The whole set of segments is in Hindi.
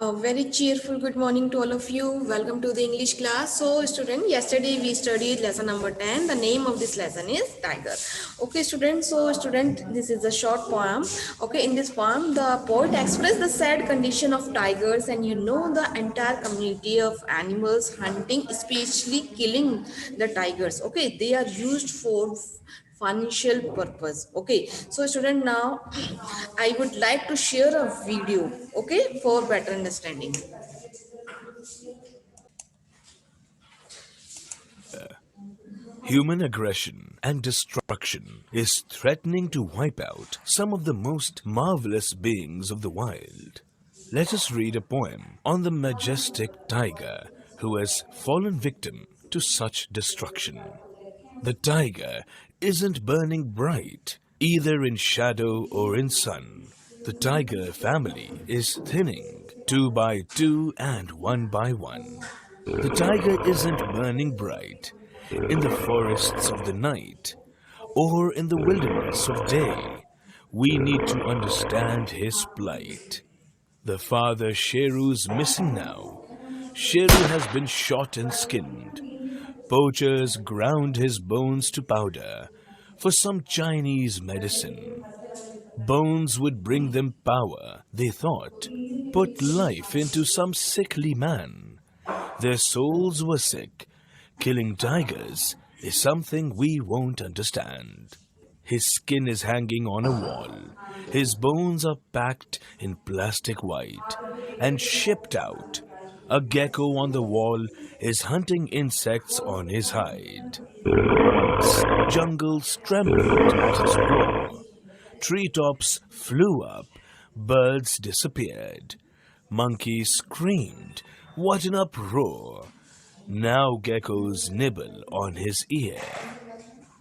A very cheerful good morning to all of you. Welcome to the English class. So, student, yesterday we studied lesson number 10. The name of this lesson is Tiger. Okay, student. So, student, this is a short poem. Okay, in this poem, the poet expressed the sad condition of tigers, and the entire community of animals hunting, especially killing the tigers. Okay, they are used for financial purpose. Okay, so student, now I would like to share a video, okay, for better understanding. Human aggression and destruction is threatening to wipe out some of the most marvelous beings of the wild. Let us read a poem on the majestic tiger who has fallen victim to such destruction. The tiger isn't burning bright, either in shadow or in sun. The tiger family is thinning, two by two and one by one. The tiger isn't burning bright in the forests of the night or in the wilderness of day. We need to understand his plight. The father Sheru's missing now. Sheru has been shot and skinned. Poachers ground his bones to powder for some Chinese medicine. Bones would bring them power, they thought, put life into some sickly man. Their souls were sick. Killing tigers is something we won't understand. His skin is hanging on a wall. His bones are packed in plastic white and shipped out. A gecko on the wall is hunting insects on his hide. Jungles trembled at his roar. Treetops flew up. Birds disappeared. Monkeys screamed. What an uproar! Now geckos nibble on his ear.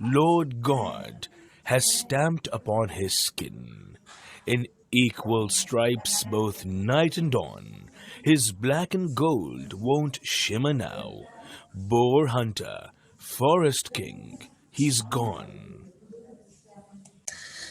Lord God has stamped upon his skin in equal stripes both night and dawn. His black and gold won't shimmer now. Boar hunter, forest king, he's gone.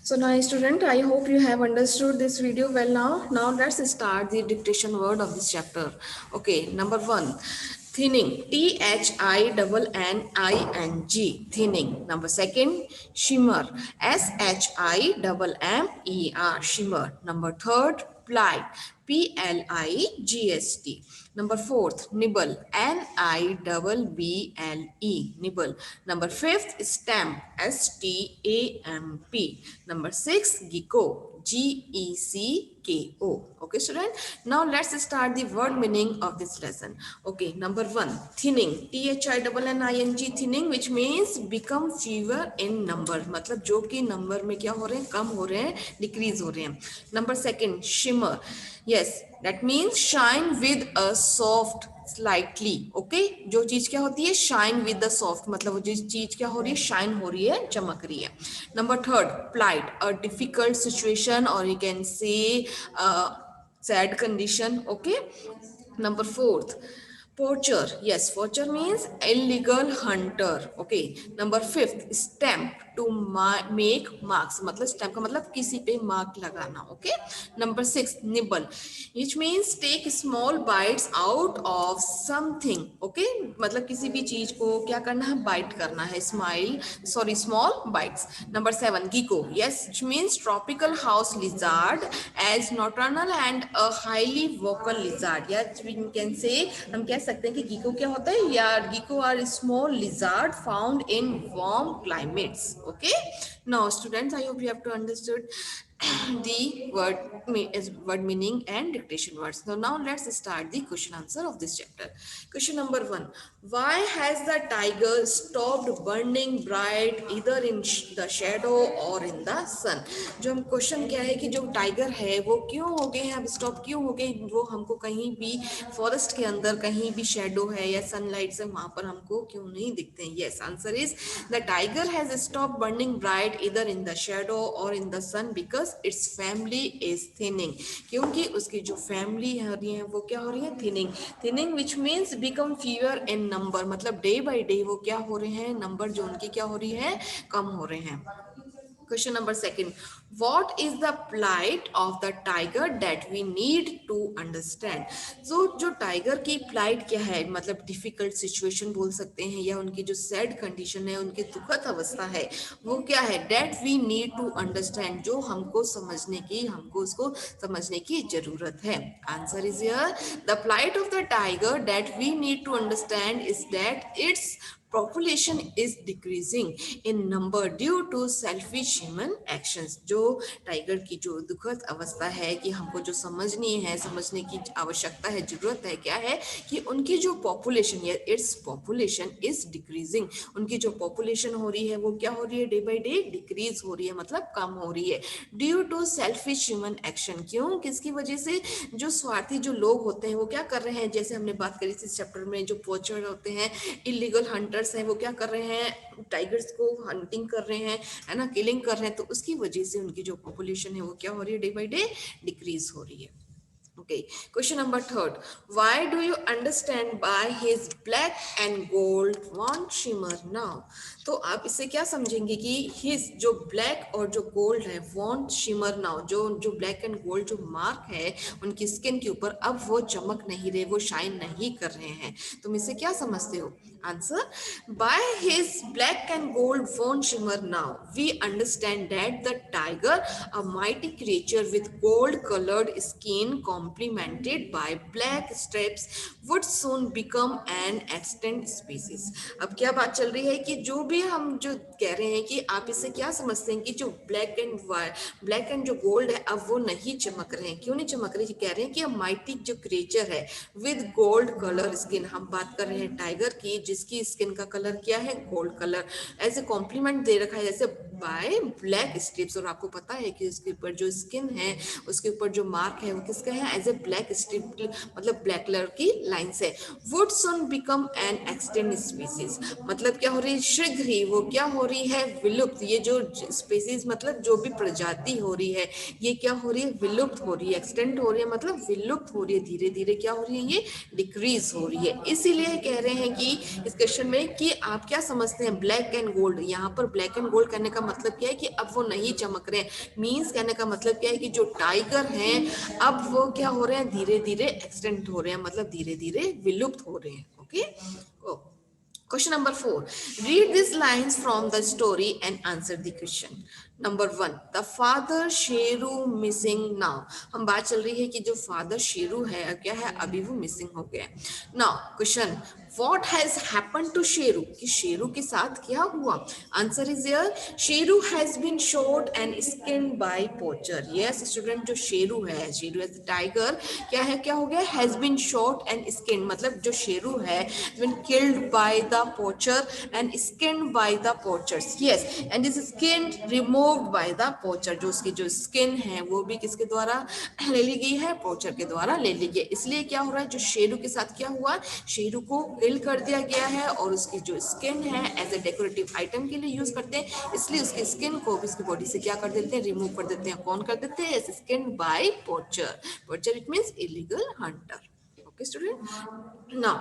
So now, student, I hope you have understood this video well now. Now let's start the dictation word of this chapter. Okay, number one, thinning. Thinning. Thinning. Number second, shimmer. Shimmer. Shimmer. Number third, plight. Plist. Number fourth, nibble. Nibble. Nibble. Number fifth, stamp. Stamp. Number six, gecko. Gecko. Okay, student. Now let's start the word meaning of this lesson. Okay, number one, thinning. Thinning. Thinning, which means become fewer in number. मतलब जो कि number में क्या हो रहे हैं, कम हो रहे हैं, decrease हो रहे हैं. Number second, shimmer. Yes, that means shine with a soft slightly. Okay, जो चीज क्या होती है, shine with the soft, मतलब वो चीज क्या हो रही है, shine हो रही है, चमक रही है. Number third, plight, a difficult situation, or you can say sad condition. Okay. Number fourth, poacher. Yes, poacher means illegal hunter. Okay. Number fifth, stamp, to make marks. मतलब stamp का मतलब किसी पे mark लगाना. Okay. Number six, nibble, which means take small bites out of something. Okay. मतलब किसी भी चीज को क्या करना है, bite करना है. Small bites. Number seven, gecko. Yes, which means tropical house lizard, as nocturnal and a highly vocal lizard. Yes, we can say, हम कह सकते हैं कि gecko क्या होता है, या gecko are small lizard found in warm climates. Okay. Now students, I hope you have to understood the word meaning and dictation words. So now let's start the question answer of this chapter. Question number one, why has the tiger stopped burning bright either in the shadow or in the sun? जो हम क्वेश्चन क्या है कि जो टाइगर है वो क्यों हो गए हैं, अब स्टॉप क्यों हो गए, वो हमको कहीं भी फॉरेस्ट के अंदर कहीं भी शेडो है या सनलाइट से वहां पर हमको क्यों नहीं दिखते हैं. Yes, answer is the tiger has stop burning bright either in the shadow और in the sun because it's family is thinning. क्योंकि उसकी जो फैमिली हो रही है वो क्या हो रही है, thinning. Thinning which means become fever in number, मतलब डे बाई डे वो क्या हो रहे हैं, नंबर जो उनकी क्या हो रही है, कम हो रहे हैं. Question number second, what is the plight of the tiger that we need to understand? So जो टाइगर की plight क्या है, मतलब डिफिकल्ट सिचुएशन बोल सकते हैं, या उनकी जो सैड कंडीशन है, उनकी दुखद अवस्था है, वो क्या है, that we need to understand, जो हमको उसको समझने की जरूरत है. Answer is here, the plight of the tiger that we need to understand is that its population is decreasing in number due to selfish human actions. जो टाइगर की जो दुखद अवस्था है कि हमको जो समझने की आवश्यकता है, जरूरत है, क्या है कि उनकी जो पॉपुलेशन है, इट्स पॉपुलेशन इज डिक्रीजिंग, उनकी जो पॉपुलेशन हो रही है वो क्या हो रही है, डे बाय डे डिक्रीज हो रही है, मतलब कम हो रही है, due to selfish human action. क्यों, किसकी वजह से, जो स्वार्थी जो लोग होते हैं वो क्या कर रहे हैं, जैसे हमने बात करी थी इस चैप्टर में, जो पोचर होते हैं, इलीगल हंटर्स हैं, वो क्या कर रहे हैं, टाइगर्स को हंटिंग कर रहे हैं, है ना, किलिंग कर रहे हैं, तो उसकी वजह से उनकी जो पॉपुलेशन है वो क्या हो रही है, डे बाय डे डिक्रीज हो रही है. Okay, question number third, why do you understand by his black and gold won't shimmer now? तो आप इससे क्या समझेंगे कि his जो black और जो gold है won't shimmer now, जो black and gold जो मार्क है उनकी स्किन के ऊपर, अब वो चमक नहीं रहे, वो शाइन नहीं कर रहे हैं. तुम इससे क्या समझते हो? Answer, by his black and gold won't shimmer now, we understand that the tiger, a mighty creature with gold colored skin complemented by black stripes, would soon become an extinct species. अब क्या बात चल रही है कि जो भी हम जो कह रहे हैं कि आप इससे क्या समझते हैं कि जो ब्लैक एंड जो गोल्ड है अब वो नहीं चमक रहे हैं. क्यों नहीं चमक रहे? कह रहे हैं कि माइटी जो क्रिएचर है विद गोल्ड कलर स्किन, हम बात कर रहे हैं टाइगर की जिसकी स्किन का कलर क्या है, gold colour, as a compliment दे रखा है जैसे बाय ब्लैक स्ट्रिप्स. और आपको पता है कि उसके ऊपर जो स्किन है, उसके ऊपर जो मार्क है वो किसका है, एज ए ब्लैक स्ट्रिप, मतलब ब्लैक कलर की लाइन से. Would soon become an extend species, मतलब क्या हो रही है, शीघ्र ही वो क्या हो रही है, विलुप्त. ये जो स्पीसीज मतलब जो भी प्रजाति हो रही है ये क्या हो रही है, विलुप्त हो रही है, एक्सटेंड हो रही है, मतलब विलुप्त हो रही है, धीरे धीरे क्या हो रही है, ये डिक्रीज हो रही है. इसीलिए कह रहे हैं कि इस क्वेश्चन में कि आप क्या समझते हैं ब्लैक एंड गोल्ड. यहाँ पर ब्लैक एंड गोल्ड कहने का मतलब क्या है कि अब वो नहीं चमक रहे हैं, मीन्स कहने का मतलब क्या है कि जो टाइगर हैं अब वो क्या हो रहे हैं, धीरे धीरे एक्सटेंड हो रहे हैं, मतलब धीरे धीरे विलुप्त हो रहे हैं. Okay. Question number 4. Read these lines from the story and answer the question. Number 1. The father Sheru missing now. हम बात चल रही है कि जो फादर शेरू है क्या है, अभी वो मिसिंग हो गया. Now question. What has happened to Sheru? कि शेरू के साथ क्या हुआ? Answer is here. Sheru has been shot and skinned by poacher. Yes, student, जो शेरू है, शेरू as a tiger, क्या है, क्या हो गया, has been shot and skinned, मतलब जो शेरू है been killed by the poacher and skinned by the poachers. Yes, and is skinned removed by the poacher. जो उसकी जो स्किन है वो भी किसके द्वारा ले ली गई है, पोचर के द्वारा ले ली गई. इसलिए क्या हो रहा है, जो शेरू के साथ क्या हुआ, शेरू को किल कर दिया गया है और उसकी जो स्किन है एज ए डेकोरेटिव आइटम के लिए यूज करते हैं, इसलिए उसकी स्किन को भी उसकी बॉडी से क्या कर देते हैं, रिमूव कर देते हैं. कौन कर देते हैं, skin bye पोचर. पोचर it means illegal Hunter. Okay, student. Now,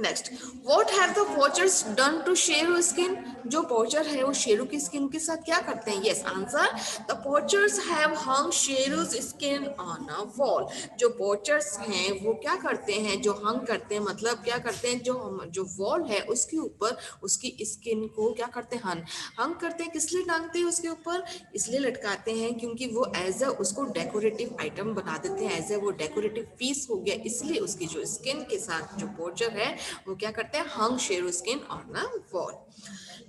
next, what have the poachers done to Sheru skin? जो पोचर है वो शेरू की स्किन के साथ क्या करते हैं? Yes, answer. The poachers have hung शेरू's skin on a wall. जो पोचर्स हैं वो क्या करते हैं, जो हंग करते हैं, मतलब क्या करते हैं, जो वॉल है उसके ऊपर उसकी स्किन को क्या करते हैं, हंग करते हैं. किस लिए टांगते हैं उसके ऊपर? इसलिए लटकाते हैं क्योंकि वो एज अ उसको डेकोरेटिव आइटम बना देते हैं, एज ए वो डेकोरेटिव पीस हो गया. इसलिए उसकी जो स्किन के साथ जो पोचर है वो क्या करते हैं, hung Sheru skin on a wall.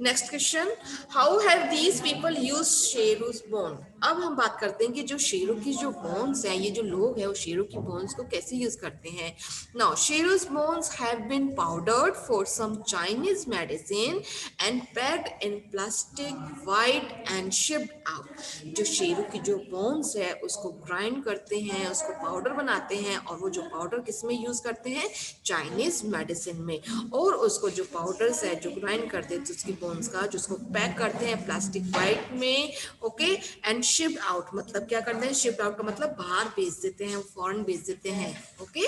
Next question, how have these people use Sheru's bone? अब हम बात करते हैं कि जो शेरू की जो बोन्स हैं, ये जो लोग हैं वो शेरू की बोन्स को कैसे यूज करते हैं. Now Sheru's bones have been powdered for some Chinese medicine and packed in plastic white and shipped out. जो शेरू की जो बोन्स है उसको ग्राइंड करते हैं, उसको पाउडर बनाते हैं और वो जो पाउडर किस में यूज करते हैं, चाइनीज मेडिसिन में. और उसको जो पाउडर्स है जो ग्राइंड करते हैं उसकी बोन्स का, जो उसको पैक करते हैं प्लास्टिक वाइट में. ओके, एंड शिप्ड आउट, मतलब क्या करते हैं, शिप्ड आउट का मतलब बाहर भेज देते हैं, फॉरेन भेज देते हैं. ओके.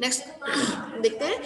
नेक्स्ट देखते हैं,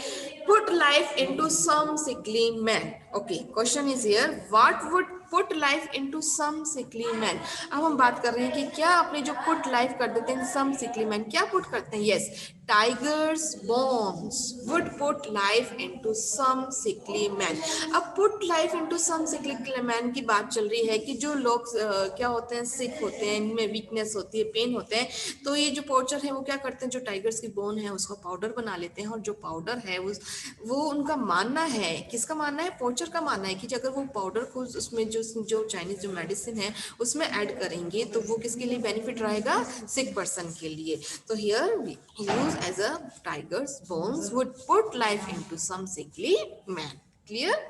put life into some sickly man. Okay, question is here, what would put life into some sickly man. अब हम बात कर रहे हैं कि क्या अपने जो पुट लाइफ कर देते हैं सम सिकली मैन, क्या पुट करते हैं? Yes, tigers bones would put life into some sickly man. अब put life into some sickly man की बात चल रही है कि जो लोग क्या होते हैं, सिक होते हैं, इनमें वीकनेस होती है, पेन होते हैं, तो ये जो पोर्चर है वो क्या करते हैं, जो टाइगर्स की बोन है उसको पाउडर बना लेते हैं, और जो पाउडर है वो उनका मानना है, किसका मानना है, पोर्चर का मानना है कि अगर वो पाउडर को उसमें जो चाइनीज जो मेडिसिन है उसमें ऐड करेंगे तो वो किसके लिए बेनिफिट रहेगा, सिक पर्सन के लिए। तो here we use as a tigers bones would put life into some sickly man. Clear?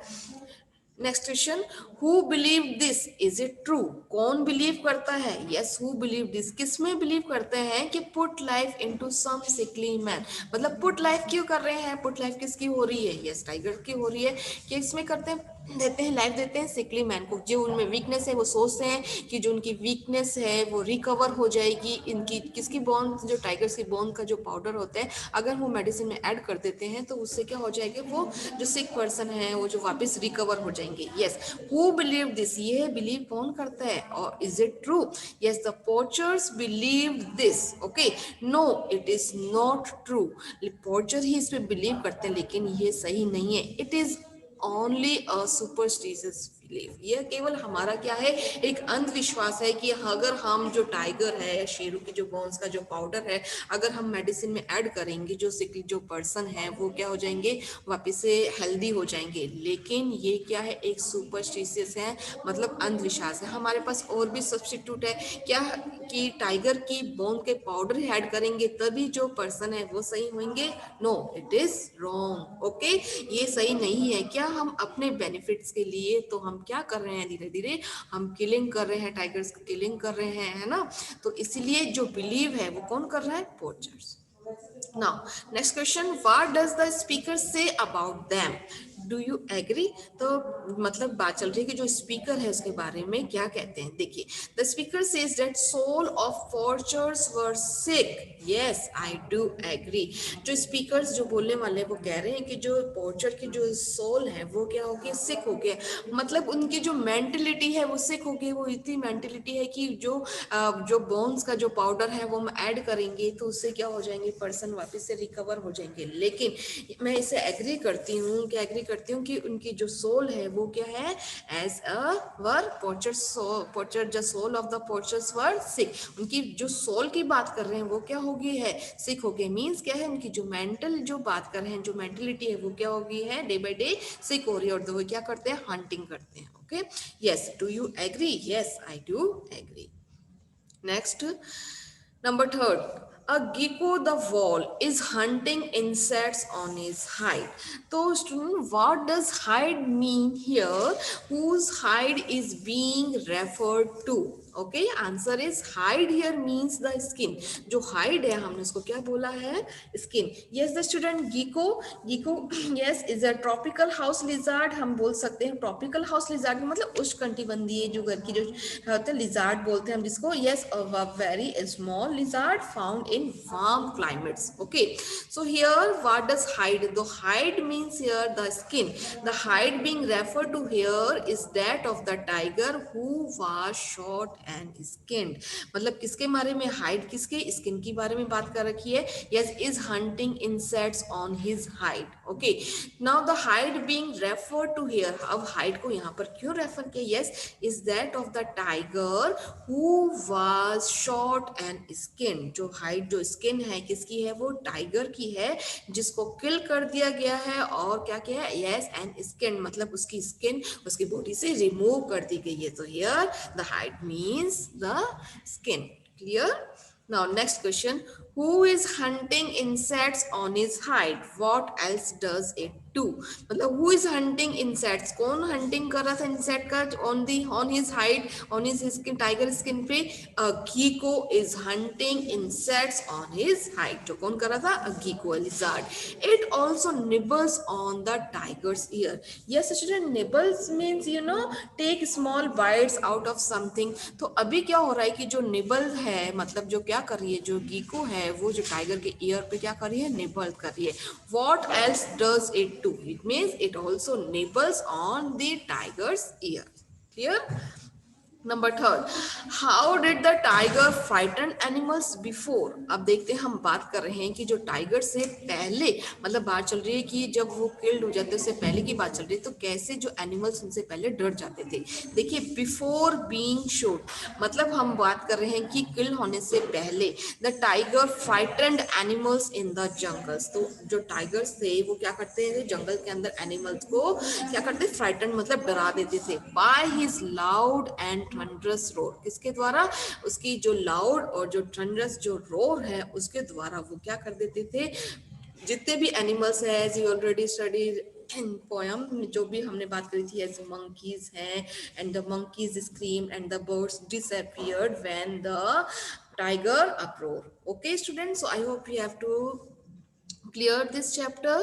Next question, who believe this, is it true? कौन बिलीव करता है? यस, हु बिलीव दिस, किसमें बिलीव करते हैं कि put life into some sickly man, मतलब पुट लाइफ क्यों कर रहे हैं, पुट लाइफ किसकी हो रही है? यस, टाइगर की हो रही है। कि इसमें करते हैं, देते हैं लाइफ, देते हैं सिकली मैन को, जो उनमें वीकनेस है वो सोचते हैं कि जो उनकी वीकनेस है वो रिकवर हो जाएगी। इनकी किसकी बोन, जो टाइगर्स की बोन का जो पाउडर होता है अगर वो मेडिसिन में ऐड कर देते हैं तो उससे क्या हो जाएगा, वो जो सिक पर्सन है वो जो वापस रिकवर हो जाएंगे। यस, हु बिलीव दिस, ये बिलीव कौन करता है? और is it true? Yes, the porters believe this. Okay, no it is not true. Porter ही इस पे बिलीव करते हैं लेकिन ये सही नहीं है। It is only a superstitious belief, यह केवल हमारा क्या है, एक अंधविश्वास है कि अगर हम जो टाइगर है, शेरू की जो बोन्स का जो पाउडर है अगर हम मेडिसिन में ऐड करेंगे, जो सिक जो पर्सन है वो क्या हो जाएंगे, वापस से हेल्दी हो जाएंगे। लेकिन ये क्या है, एक सुपरस्टिशियस है, मतलब अंधविश्वास है। हमारे पास और भी सब्स्टिट्यूट है क्या, कि टाइगर की बोन के पाउडर ऐड करेंगे तभी जो पर्सन है वो सही होंगे? No, it is wrong. Okay, ये सही नहीं है। क्या हम अपने बेनिफिट्स के लिए तो हम क्या कर रहे हैं, धीरे धीरे हम किलिंग कर रहे हैं, टाइगर्स की किलिंग कर रहे हैं, है ना? तो इसीलिए जो बिलीव है वो कौन कर रहा है, पोर्चर्स। Now, next question, what does the speaker say about them? Do you agree? तो मतलब बात चल रही है कि जो स्पीकर है उसके बारे में क्या कहते हैं। देखिए, the speaker says that soul of poachers were sick. Yes, I do agree. जो स्पीकर्स जो बोलने वाले वो कह रहे हैं कि जो पोर्चर की जो सोल है वो क्या हो गई, सिक हो गया, मतलब उनकी जो मेंटलिटी है वो सिक हो गई। वो इतनी मेंटलिटी है कि जो बोन्स का जो पाउडर है वो हम ऐड करेंगे तो उससे क्या हो जाएंगे, पर्सन वापस से रिकवर हो जाएंगे। लेकिन मैं इसे एग्री करती हूँ, क्या एग्री करती हूँ कि उनकी जो सोल है वो क्या है, as a were porter the soul of the porters were sick. उनकी जो सोल की बात कर रहे हैं वो क्या हो गई है, सिक हो गई। मीन्स क्या है, उनकी जो मेंटल जो बात कर रहे हैं, जो मेंटलिटी है वो क्या हो गई है, डे बाय डे सिक हो रही है। और वो क्या करते हैं, हंटिंग करते हैं। Okay, yes, do you agree? Yes, I do agree. Next, number third, a gecko the wall is hunting insects on his hide. So student, what does hide mean here? Whose hide is being referred to? Okay, answer is hide here means the skin. जो हाइड है हमने उसको क्या बोला है, skin. Yes the student, gecko, gecko yes is a tropical house lizard. हम बोल सकते हैं ट्रॉपिकल हाउस लिजार्ड मतलब उष्णकटिबंधीय जो घर की जो होते हैं लिजार्ड बोलते हैं हम जिसको। Yes, a very small lizard found in warm climates. Okay, so here what does hide, the hide means here the skin. The hide being referred to here is that of the tiger who was shot and skinned. मतलब किसके बारे में, हाइड किसके, स्किन की बारे में बात कर रखी है। yes, is hunting insects on his hide. okay, now the hide being referred to here, अब हाइड को यहाँ पर क्यों रेफर किया, yes, is that of the tiger who was shot and skinned. जो हाइड जो स्किन है किसकी है, वो टाइगर की है जिसको किल कर दिया गया है और क्या किया है, यस, एंड स्किन मतलब उसकी स्किन उसकी बॉडी से रिमूव कर दी गई है। तो here the hide means the skin. Clear? Now next question, who is hunting insects on his hide? What else does it do? मतलब who is hunting insects, कौन hunting कर रहा था insect का on his hide, on his skin, tiger skin पे? A gecko is hunting insects on his hide. जो कौन कर रहा था, a gecko, a lizard. It also nibbles on the tiger's ear. Yes student, nibbles means take small bites out of something. तो अभी क्या हो रहा है कि जो निबल है मतलब जो क्या कर रही है, जो गीको है वो जो टाइगर के ईयर पे क्या कर रही है, निबल कर रही है। What else does it do? It means it also nibbles on the tiger's ear. Clear? Number third, how did the tiger frighten animals before. अब देखते हैं, हम बात कर रहे हैं कि जो टाइगर से पहले, मतलब बात चल रही है कि जब वो किल्ड हो जाते उससे पहले की बात चल रही है, तो कैसे जो एनिमल्स उनसे पहले डर जाते थे। देखिए, बिफोर बीइंग शोट, मतलब हम बात कर रहे हैं कि किल होने से पहले the tiger frightened animals in the jungles. तो जो टाइगर्स थे वो क्या करते हैं, जंगल के अंदर एनिमल्स को क्या करते, फ्राइटन मतलब डरा देते थे। By his loud and thunderous roar, किसके द्वारा, उसकी जो लाउड और जो थंडरस जो रोर है उसके द्वारा वो क्या कर देते थे, जितने भी एनिमल्स है, as you already studied in poem, जो भी हमने बात करी थी, एज मंकीज हैं, and the monkeys scream and the birds disappeared when the tiger uproar. Okay students, so I hope you have to clear this chapter.